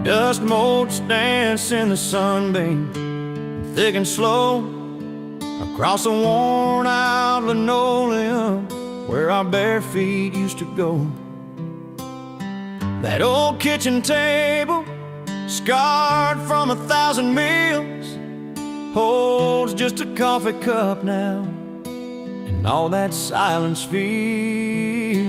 dust motes dance in the sunbeam, thick and slow, across the worn out linoleum where our bare feet used to go. That old kitchen table, scarred from 1,000 meals, holds just a coffee cup now, and all that silence feels.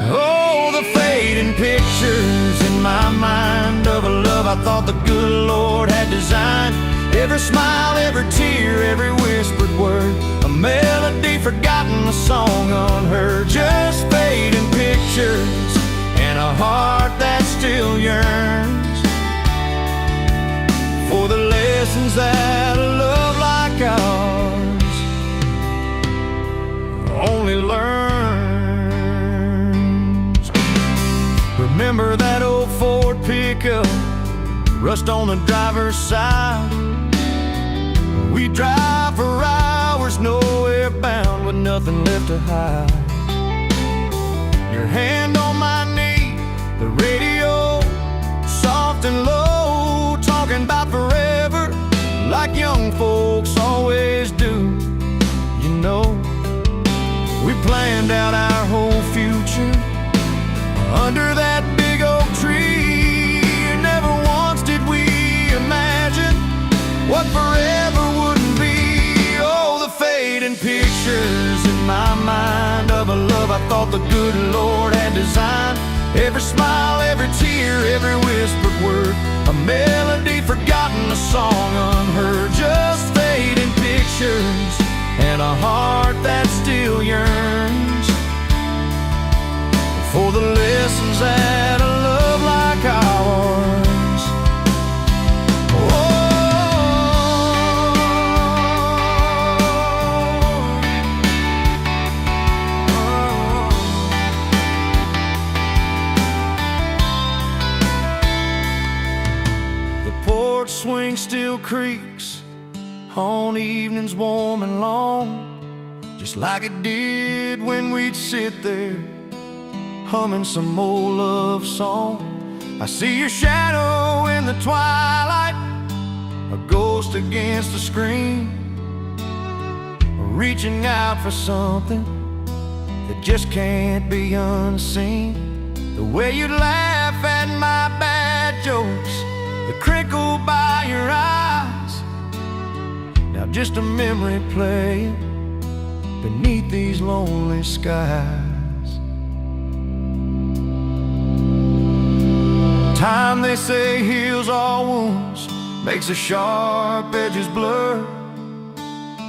Oh, the fading pictures in my mind of a love I thought the good Lord had designed. Every smile, every tear, every whispered word, a melody forgotten, a song unheard. Just fading pictures and a heart that still yearns for the lessons that a love like ours only learns. Remember that old Ford pickup, rust on the driver's side. We drive for hours, nowhere bound, with nothing left to hide. Your hand on my knee, the radio soft and low, talking about forever like young folks always do. You know, we planned out our whole future under that big oak tree. Never once did we imagine what forever wouldn't be. Oh, the fading pictures in my mind of a love I thought the good Lord had designed. Every smile, every tear, every whispered word, a melody forgotten, a song unheard, just fading pictures and a heart that still yearns for the lessons that a love like ours. Swing still creaks on evenings warm and long, just like it did when we'd sit there humming some old love song. I see your shadow in the twilight, a ghost against the screen, reaching out for something that just can't be unseen. The way you'd laugh at my bad jokes, the crinkle by your eyes, now just a memory playing beneath these lonely skies. Time, they say, heals all wounds, makes the sharp edges blur,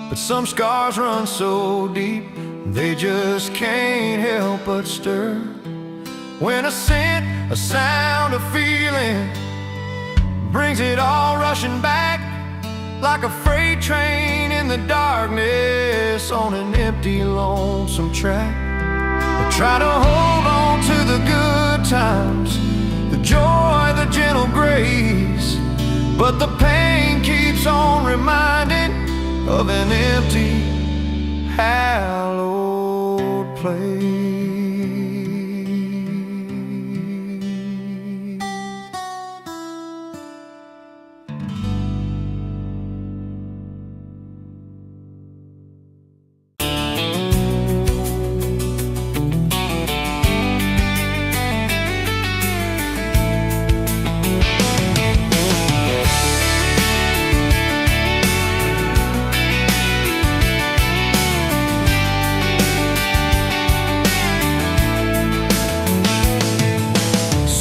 but some scars run so deep they just can't help but stir. When a scent, a sound, a feeling brings it all rushing back, like a freight train in the darkness on an empty, lonesome track. I try to hold on to the good times, the joy, the gentle grace, but the pain keeps on reminding of an empty, hallowed place.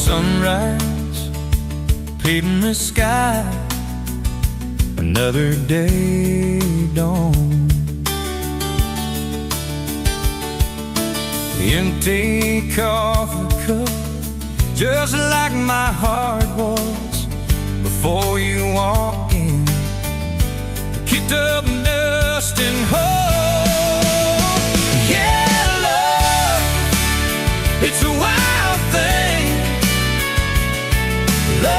Sunrise, painting the sky, another day dawn. The empty coffee cup, just like my heart was before you walked in, kicked up dust and hope. Yeah, love, it's a wild thing. Love,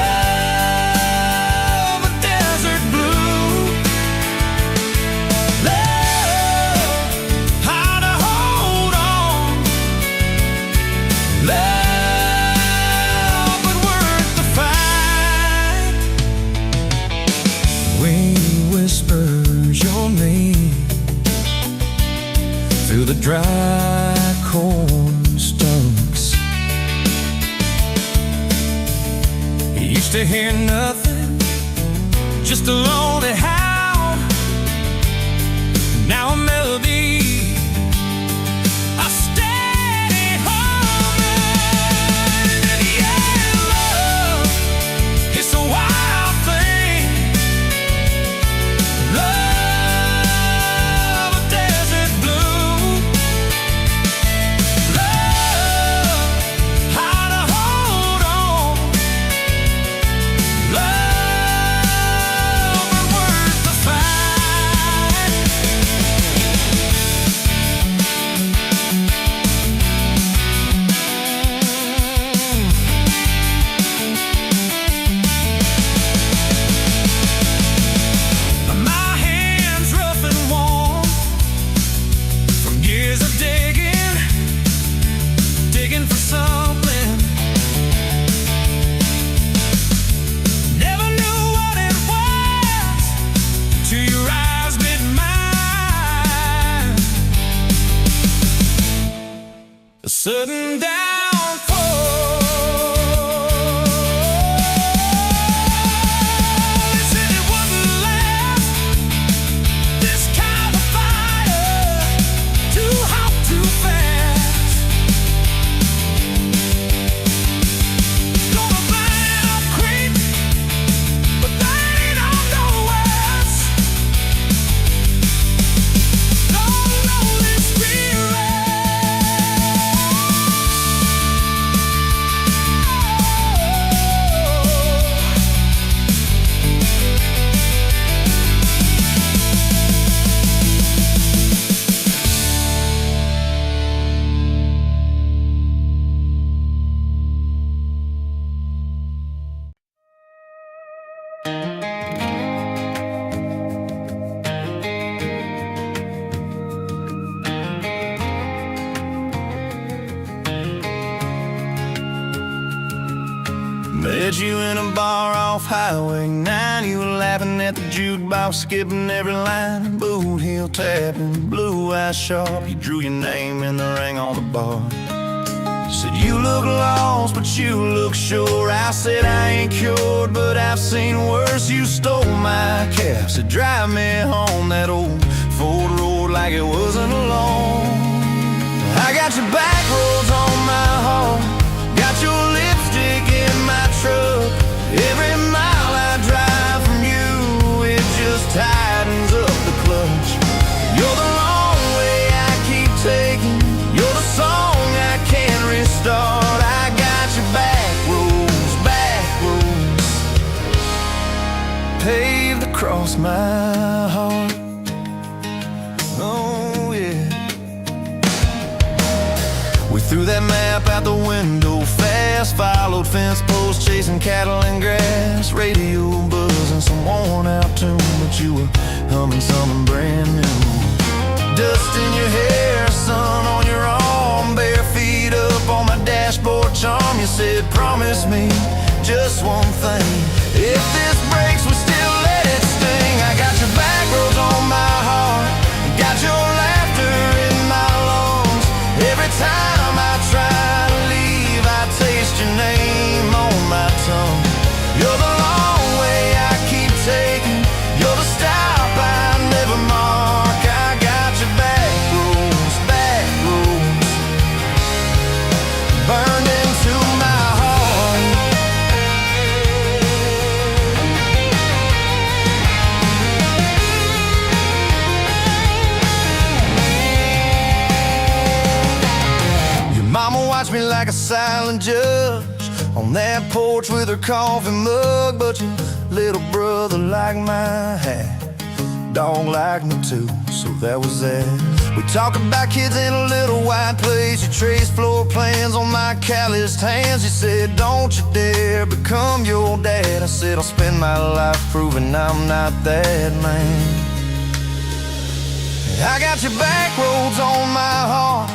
a desert blue. Love, how to hold on. Love, but worth the fight. Wind whispers your name through the dry corn stalks. Used to hear nothing, just a lonely howl. Now a melody, a steady humming. And yeah, love, it's a wild thing. Love, a desert blue. Love, how to hold on. Love, but worth the fight. My hands rough and warm from years of digging for something. Never knew what it was till your eyes met mine. A sudden downfall. They said it wouldn't last. This kind of fire, too hot, too fast. Met you in a bar off Highway 9. You were laughing at the jukebox, skipping every line. Boot heel tapping, blue eyes sharp. You drew your name in the ring on the bar. Said you look lost, but you look sure. I said I ain't cured, but I've seen worse. You stole my cab, said drive me home. That old Ford road like it wasn't alone. I got your back roads on my heart, got your lipstick in my truck. Every mile I drive from you, it just tightens up the clutch. You're the long way I keep taking, you're the song I can't restart. I got your back roads paved across my heart. Oh yeah. We threw that map out the window fast, followed fence posts, chasing cattle and grass. Radio buzzing some worn out tune, but you were humming something brand new. Dust in your hair, sun on your arm, bare feet up on my dashboard charm. You said promise me just one thing, if this breaks we still let it sting. I got your back roads on my heart, got your laughter in my lungs. Every time I try to leave, I taste your name on my tongue. You're the long way I keep taking, you're the stop I never mark. I got your back roads burned into my heart. Your mama watched me like a silent judge on that porch with her coffee mug, but your little brother liked my hat, dog liked me too, so that was that. We talk about kids in a little white place. You traced floor plans on my calloused hands. You said don't you dare become your dad. I said I'll spend my life proving I'm not that man. I got your back roads on my heart,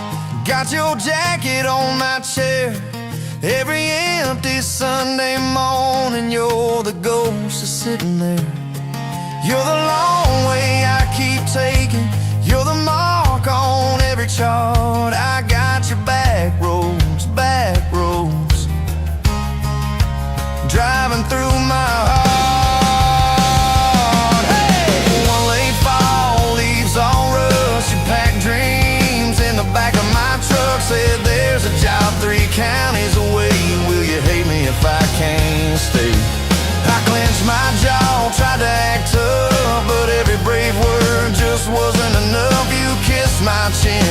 got your jacket on my chair. Every empty Sunday morning, you're the ghost that's sitting there. You're the long way I keep taking, you're the mark on every chart. I got your back roads driving through my heart. Hey! One late fall, leaves on rust. You packed dreams in the back of my truck. Said there's a job 3 counties away. Will you hate me if I can't stay? I clenched my jaw, tried to act tough, but every brave word just wasn't enough. You kissed my chin,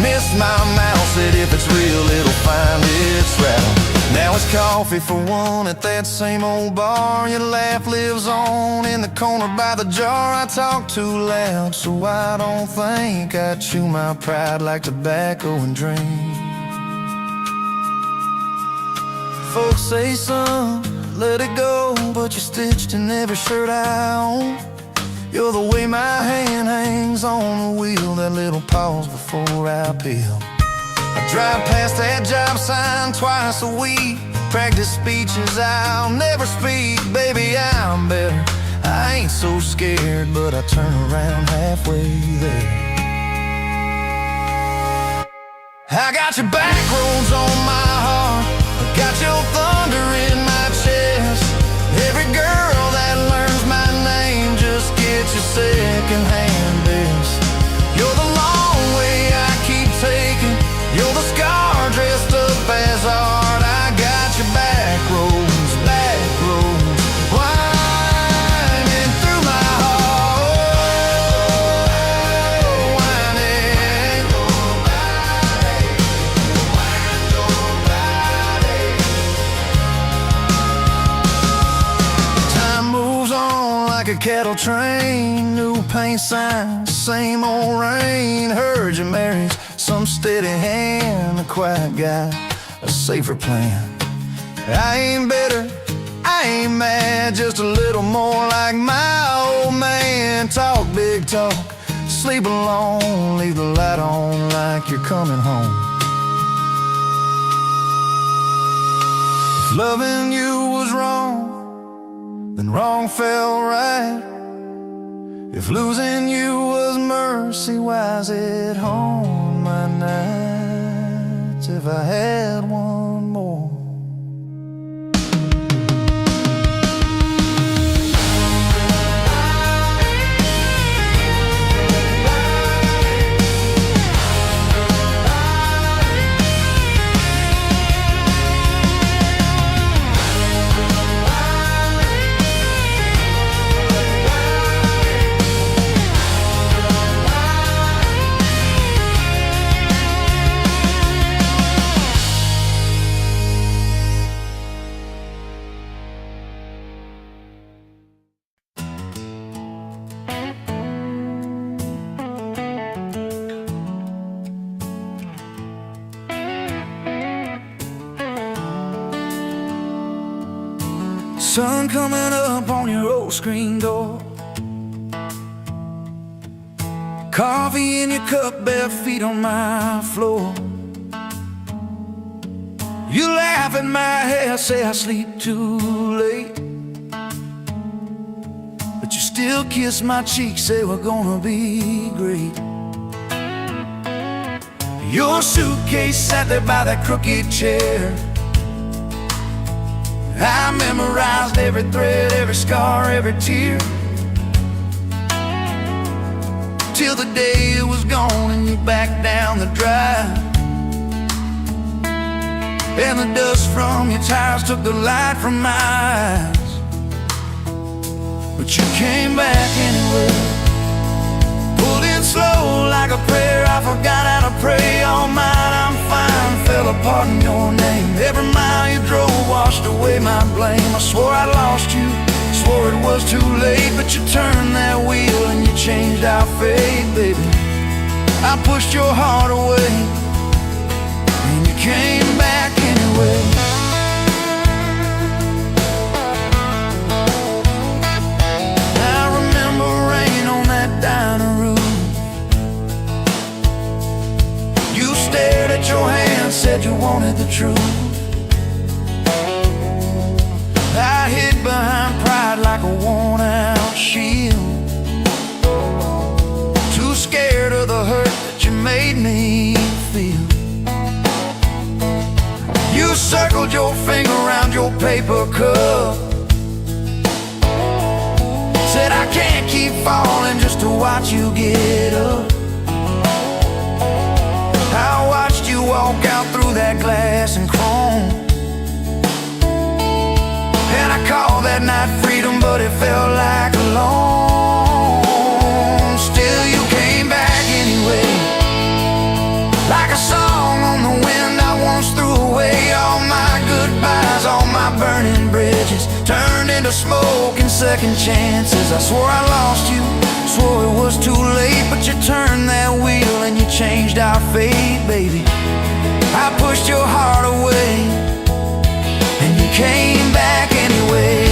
missed my mouth, said if it's real it'll find its route. Now it's coffee for one at that same old bar. Your laugh lives on in the corner by the jar. I talk too loud, so I don't think I chew my pride like tobacco and drink. Folks say, son, let it go, but you're stitched in every shirt I own. You're the way my hand hangs on the wheel, that little pause before I peel. I drive past that job sign twice a week, practice speeches I'll never speak. Baby, I'm better, I ain't so scared, but I turn around halfway there. I got your back roads on my heart, got your thunder in my chest. Every girl that learns my name just gets your second-hand best. You're the long way I keep taking, you're the scar dressed up as art. I got your back roads winding through my heart, winding. Time moves on like a cattle train, new paint signs, same old rain. Heard you married some steady hand, a quiet guy, a safer plan. I ain't bitter, I ain't mad, just a little more like my old man. Talk big talk, sleep alone, leave the light on like you're coming home. If loving you was wrong, then wrong felt right. If losing you was mercy, why's it haunt my nights? If I had one more, sun coming up on your old screen door, coffee in your cup, bare feet on my floor. You laugh at my hair, say I sleep too late, but you still kiss my cheek, say we're gonna be great. Your suitcase sat there by that crooked chair. I memorized every thread, every scar, every tear, till the day it was gone and you backed down the drive, and the dust from your tires took the light from my eyes. But you came back anyway, pulled in slow like a prayer. I forgot how to pray. All mine, I'm fine, fell apart in your name. Every mile you drove washed away my blame. I swore I lost you, swore it was too late, but you turned that wheel and you changed our fate, baby. I pushed your heart away and you came back anyway. I remember rain on that dining room. You stared at your hand, said you wanted the truth. I hid behind pride like a worn-out shield, too scared of the hurt that you made me feel. You circled your finger around your paper cup, said I can't keep falling just to watch you get up. I watched you walk out through that glass and chrome, and I called that night freedom, but it felt like alone. Still you came back anyway, like a song on the wind I once threw away. All my goodbyes, all my burning bridges turned into smoke and second chances. I swore I lost you, swore it was too late, but you turned that wheel and you changed our fate, baby. I pushed your heart away and you came back anyway.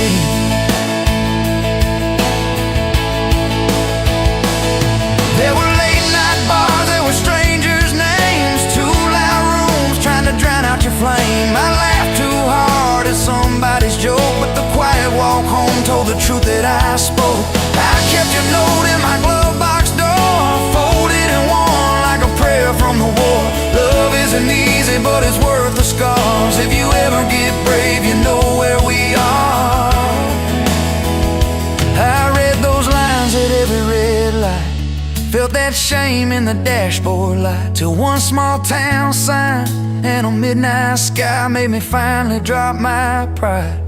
There were late night bars, there were strangers' names, too loud rooms trying to drown out your flame. I laughed too hard at somebody's joke, but the quiet walk home told the truth that I spoke. I kept your note in my glove box door, folded and worn like a prayer from the war. Love isn't easy, but it's worth the scars. If you ever get brave, you know where we are. I read those lines at every red light, felt that shame in the dashboard light, till one small town sign and a midnight sky made me finally drop my pride.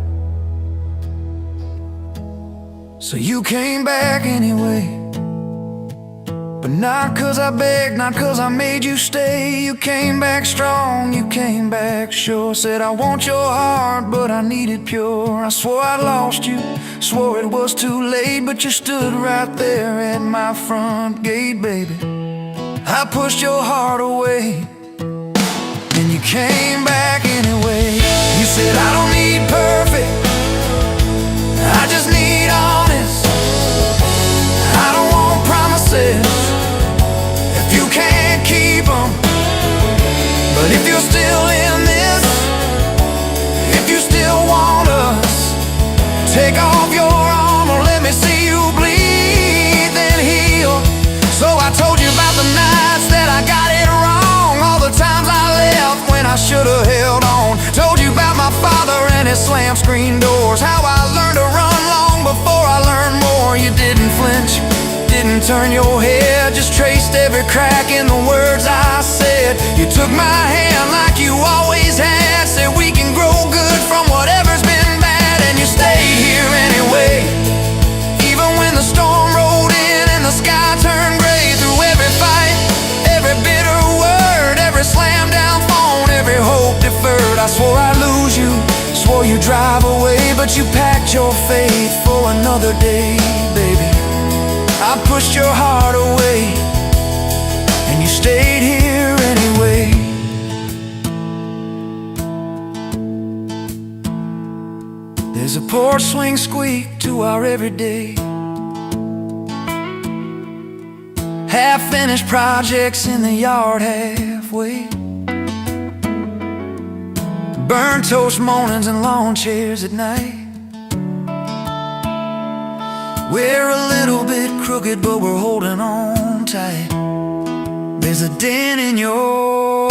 So you came back anyway, but not 'cause I begged, not 'cause I made you stay. You came back strong, you came back sure. Said I want your heart, but I need it pure. I swore I lost you, swore it was too late, but you stood right there at my front gate, baby. I pushed your heart away and you came back anyway. You said I don't need perfect, I just need honest. I don't want promises if you can't keep them. But if you're still in this, if you still off your arm or let me see you bleed, then heal. So I told you about the nights that I got it wrong, all the times I left when I should've held on. Told you about my father and his slam screen doors, how I learned to run long before I learned more. You didn't flinch, didn't turn your head, just traced every crack in the words I said. You took my hand like you always had, said we can grow good from whatever's been bad, and you stayed here anyway. Even when the storm rolled in and the sky turned gray, through every fight, every bitter word, every slam down phone, every hope deferred. I swore I'd lose you, swore you'd drive away, but you packed your faith for another day, baby. I pushed your heart away, and you stayed here anyway. There's a porch swing squeak to our everyday, half-finished projects in the yard halfway, burnt toast mornings and lawn chairs at night. We're a little bit crooked, but we're holding on tight. There's a dent in your